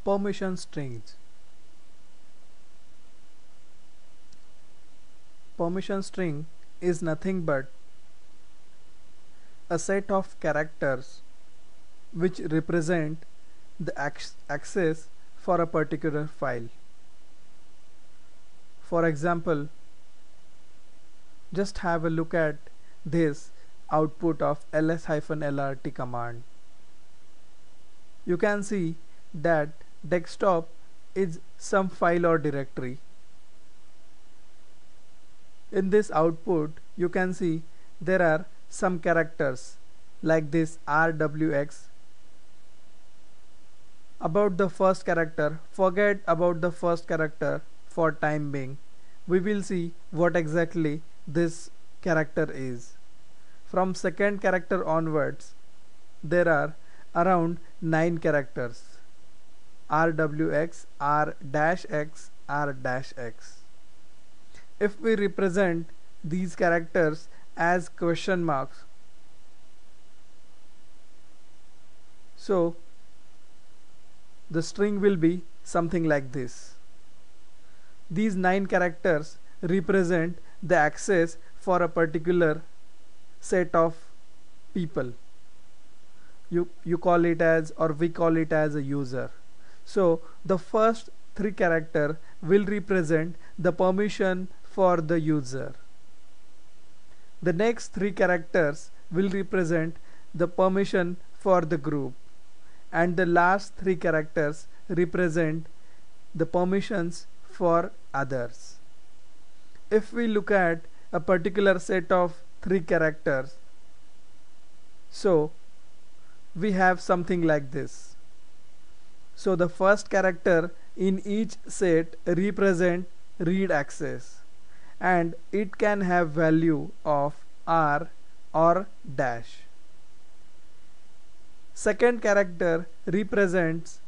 Permission strings. Permission string is nothing but a set of characters which represent the access for a particular file. For example, just have a look at this output of ls-lrt command. You can see that desktop is some file or directory. In this output you can see there are some characters like this rwx. About the first character, forget about the first character for time being. We will see what exactly this character is. From second character onwards there are around 9 characters: rwx, r-x, r-x. If we represent these characters as question marks, so the string will be something like this. These 9 characters represent the access for a particular set of people. You call it as, or we call it as, a user. So the first 3 characters will represent the permission for the user. The next 3 characters will represent the permission for the group, and the last 3 characters represent the permissions for others. If we look at a particular set of 3 characters, so we have something like this. So the first character in each set represent read access, and it can have value of r or dash. Second character represents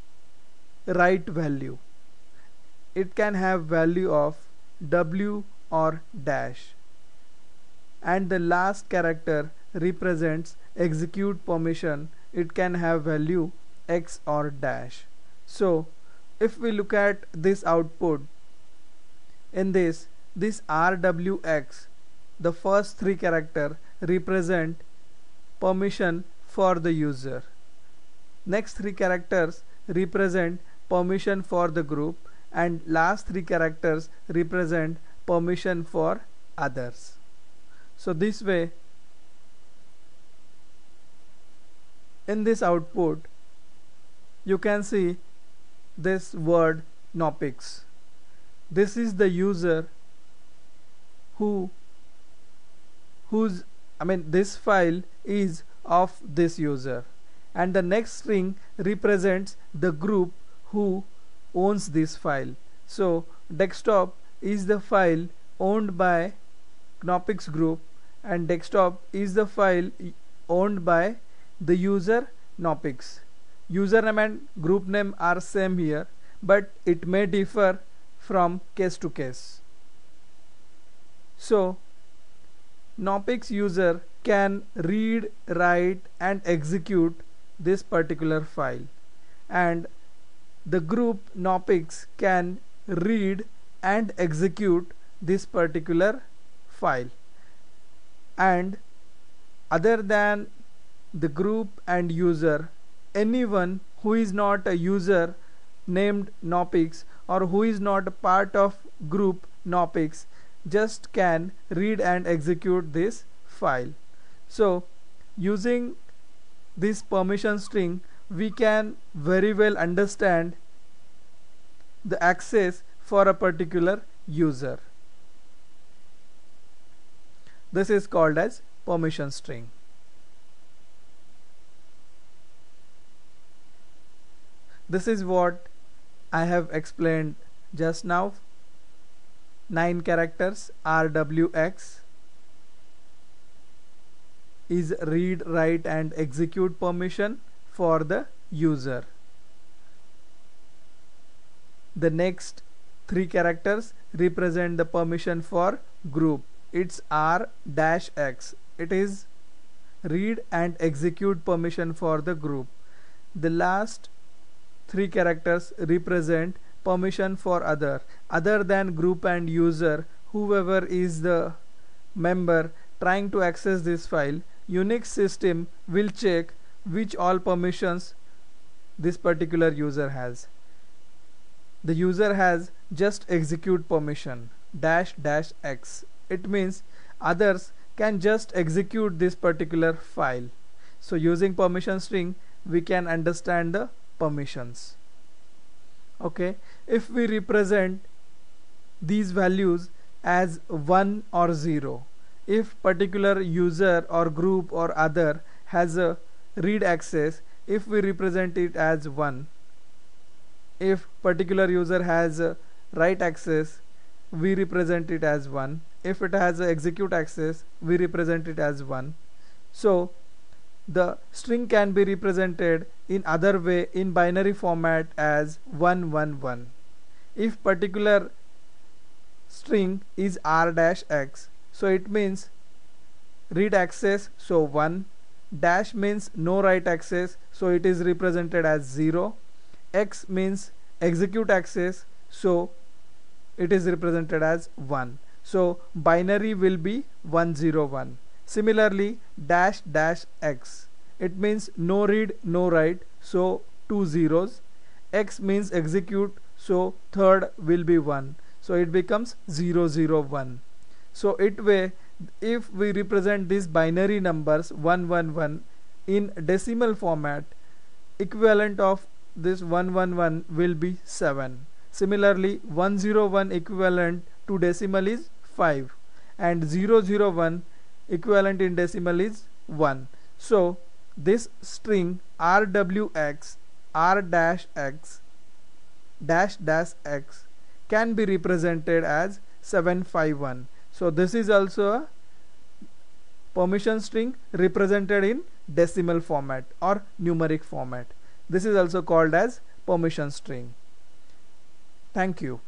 write value. It can have value of w or dash. And the last character represents execute permission. It can have value x or dash. So if we look at this output, in this rwx, the first 3 characters represent permission for the user. Next 3 characters represent permission for the group, and last 3 characters represent permission for others. So this way, in this output you can see this word Nopix. This is the user this file is of this user, and the next string represents the group who owns this file. So desktop is the file owned by Nopix group, and desktop is the file owned by the user Nopix. Username and group name are same here, but it may differ from case to case. So Nopix user can read, write and execute this particular file, and the group Nopix can read and execute this particular file. And other than the group and user, anyone who is not a user named Nopix, or who is not a part of group Nopix, just can read and execute this file. So using this permission string we can very well understand the access for a particular user. This is called as permission string. This is what I have explained just now. 9 characters rwx is read, write and execute permission for the user. The next 3 characters represent the permission for group. It's r-x. It is read and execute permission for the group. The last 3 characters represent permission for other than group and user, whoever is the member trying to access this file. Unix system will check which all permissions this particular user has. The user has just execute permission --x. It means others can just execute this particular file. So using permission string we can understand the permissions. Okay, if we represent these values as 1 or 0, if particular user or group or other has a read access, if we represent it as 1, if particular user has a write access, we represent it as 1. If it has a execute access, we represent it as 1. So the string can be represented in other way in binary format as 111. If particular string is r-x, so it means read access, so 1, dash means no write access, so it is represented as 0, x means execute access, so it is represented as 1. So binary will be 101. Similarly, dash x, it means no read no write, so 2 zeros. X means execute, so third will be 1, so it becomes 001. So it way, if we represent these binary numbers 111 in decimal format, equivalent of this 111 will be 7. Similarly, 101 equivalent to decimal is 5 and 001 equivalent in decimal is 1. So this string rwx r-x -x can be represented as 751. So this is also a permission string represented in decimal format or numeric format. This is also called as permission string. Thank you.